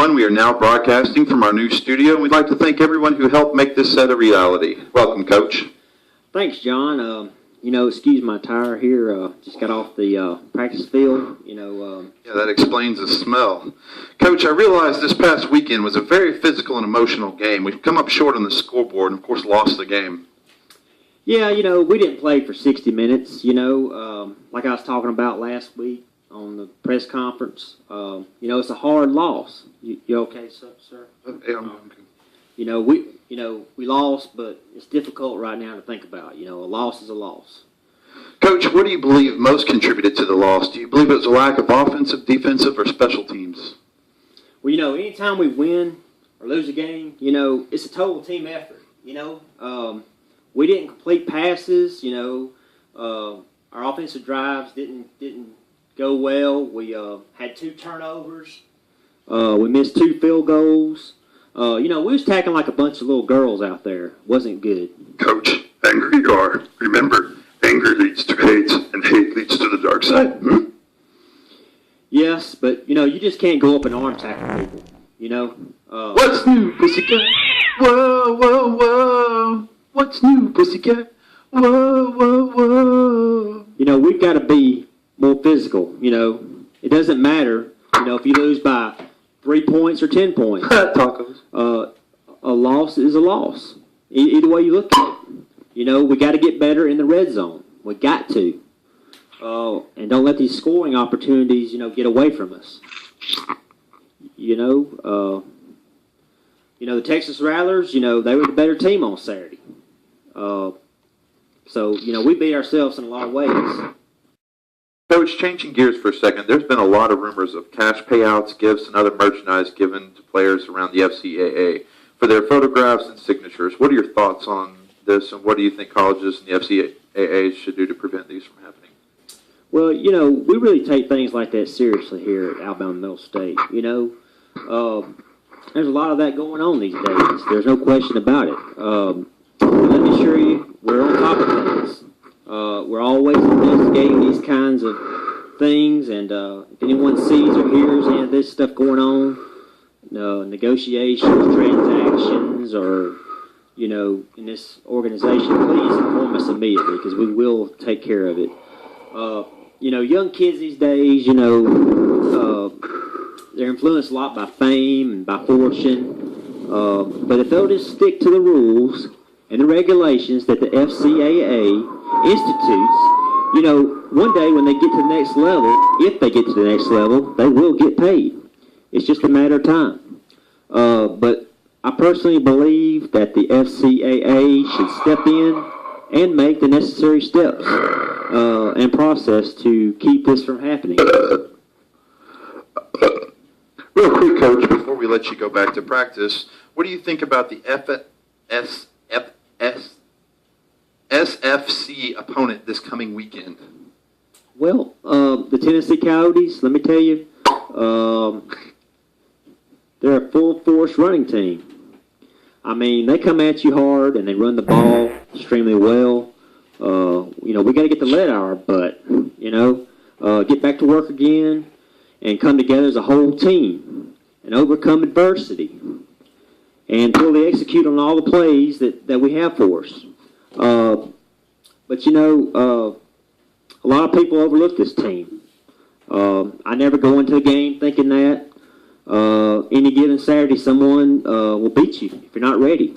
We are now broadcasting from our new studio, and we'd like to thank everyone who helped make this set a reality. Welcome, Coach. Thanks, John. Excuse my tire here. Just got off the practice field. Yeah, that explains the smell. Coach, I realized this past weekend was a very physical and emotional game. We've come up short on the scoreboard and, of course, lost the game. Yeah, we didn't play for 60 minutes, like I was talking about last week on the press conference. It's a hard loss. You okay, sir? Yeah, I'm okay. We lost, but it's difficult right now to think about. A loss is a loss. Coach, what do you believe most contributed to the loss? Do you believe it was a lack of offensive, defensive, or special teams? Well, anytime we win or lose a game, it's a total team effort. We didn't complete passes. Our offensive drives didn't go well. We had 2 turnovers. We missed 2 field goals. We was tacking like a bunch of little girls out there. Wasn't good. Coach, angry you are. Remember, anger leads to hate, and hate leads to the dark side. Yes, but, you just can't go up and arm tackle people, What's new, pussycat? Whoa, whoa, whoa. What's new, pussycat? Whoa, whoa, whoa. We've got to be more physical, It doesn't matter, if you lose by 3 points or 10 points. Tacos. A loss is a loss. Either way you look at it. We got to get better in the red zone. We got to. And don't let these scoring opportunities, get away from us. The Texas Rattlers, they were the better team on Saturday. We beat ourselves in a lot of ways. Coach, changing gears for a second, there's been a lot of rumors of cash payouts, gifts, and other merchandise given to players around the FCAA for their photographs and signatures. What are your thoughts on this, and what do you think colleges and the FCAA should do to prevent these from happening? Well, we really take things like that seriously here at Alabama Middle State. There's a lot of that going on these days. There's no question about it. Let me assure you, we're on top of things. We're always investigating these kinds of things, and if anyone sees or hears any of this stuff going on, negotiations, transactions, or, in this organization, please inform us immediately, because we will take care of it. Young kids these days, they're influenced a lot by fame and by fortune, but if they'll just stick to the rules and the regulations that the FCAA institutes, one day when they get to the next level, if they get to the next level, they will get paid. It's just a matter of time. But I personally believe that the FCAA should step in and make the necessary steps and process to keep this from happening. Real quick, Coach, before we let you go back to practice, what do you think about the SFC opponent this coming weekend? Well, the Tennessee Coyotes, let me tell you, they're a full-force running team. I mean, they come at you hard, and they run the ball extremely well. We got to get the lead out of our butt, get back to work again and come together as a whole team and overcome adversity and fully execute on all the plays that we have for us. But a lot of people overlook this team. I never go into the game thinking that any given Saturday someone will beat you if you're not ready.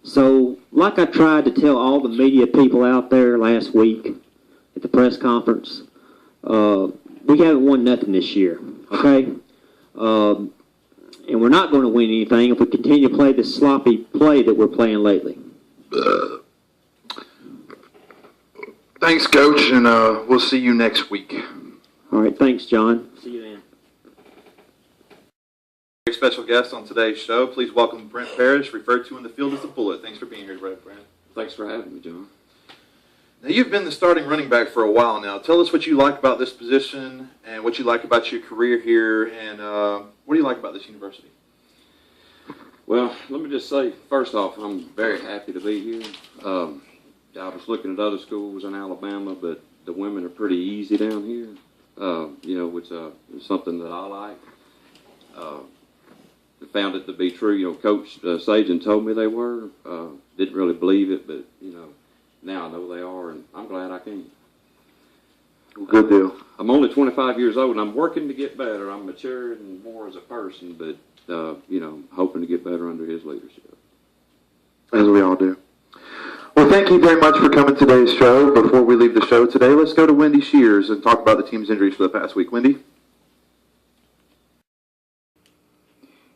So, like I tried to tell all the media people out there last week at the press conference, we haven't won nothing this year, okay? And we're not going to win anything if we continue to play this sloppy play that we're playing lately. Thanks, Coach, and we'll see you next week. All right, thanks, John. See you then. Very special guest on today's show. Please welcome Brent Parrish, referred to in the field as the Bullet. Thanks for being here today, Brent. Thanks for having me, John. Now, you've been the starting running back for a while now. Tell us what you like about this position and what you like about your career here, and what do you like about this university? Well, let me just say, first off, I'm very happy to be here. I was looking at other schools in Alabama, but the women are pretty easy down here, which is something that I like. found it to be true. You know, Coach Sagen told me they were. Didn't really believe it, but you know, now I know they are, and I'm glad I came. Good deal. I'm only 25 years old, and I'm working to get better. I'm maturing more as a person, but you know, hoping to get better under his leadership. As we all do. Well, thank you very much for coming to today's show. Before we leave the show today, let's go to Wendy Shears and talk about the team's injuries for the past week. Wendy?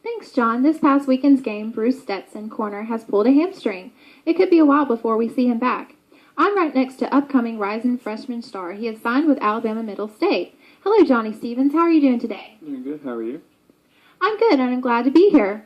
Thanks, John. This past weekend's game, Bruce Stetson, corner, has pulled a hamstring. It could be a while before we see him back. I'm right next to upcoming rising freshman star. He has signed with Alabama Middle State. Hello, Johnny Stevens. How are you doing today? Doing good. How are you? I'm good, and I'm glad to be here.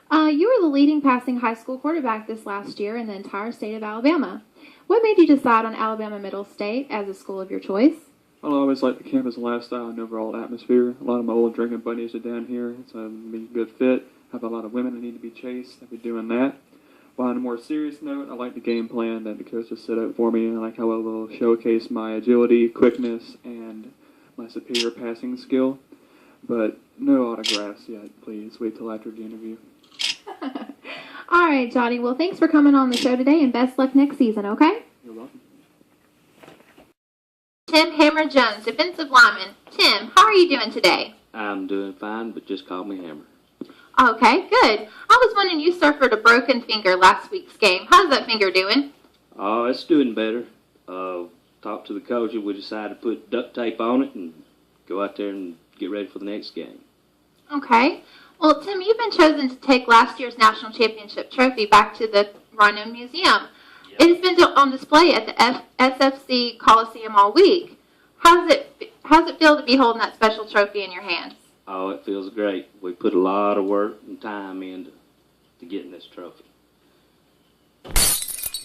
You were the leading passing high school quarterback this last year in the entire state of Alabama. What made you decide on Alabama Middle State as a school of your choice? Well, I always liked the campus lifestyle and overall atmosphere. A lot of my old drinking buddies are down here. It's a good fit. I have a lot of women that need to be chased. I'll be doing that. While on a more serious note, I like the game plan that the coach has set up for me. I like how it will showcase my agility, quickness, and my superior passing skill. But no autographs yet, please. Wait till after the interview. All right, Johnny. Well, thanks for coming on the show today, and best luck next season, okay? You're welcome. Tim Hammer Jones, defensive lineman. Tim, how are you doing today? I'm doing fine, but just call me Hammer. Okay, good. I was wondering, you suffered a broken finger last week's game. How's that finger doing? Oh, it's doing better. Talked to the coach, and we decided to put duct tape on it and go out there and get ready for the next game. Okay. Well, Tim, you've been chosen to take last year's national championship trophy back to the Rhino Museum. Yep. It has been on display at the SFC Coliseum all week. How's it feel to be holding that special trophy in your hands? Oh, it feels great. We put a lot of work and time into getting this trophy.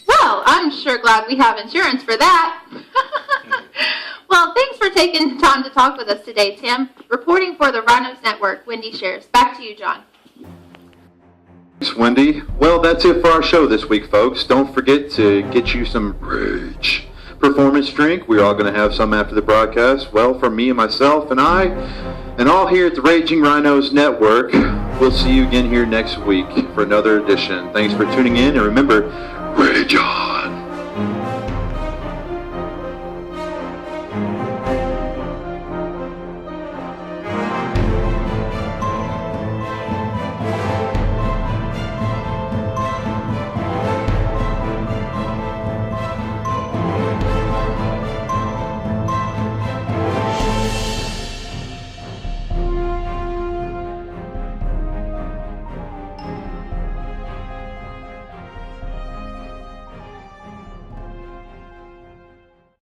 Well, I'm sure glad we have insurance for that. Well, thanks for taking the time to talk with us today, Tim. Reporting for the Rhinos Network, Wendy Shears. Back to you, John. Thanks, Wendy. Well, that's it for our show this week, folks. Don't forget to get you some Rage performance drink. We're all going to have some after the broadcast. Well, from me and myself and I, and all here at the Raging Rhinos Network, we'll see you again here next week for another edition. Thanks for tuning in, and remember, Rage on!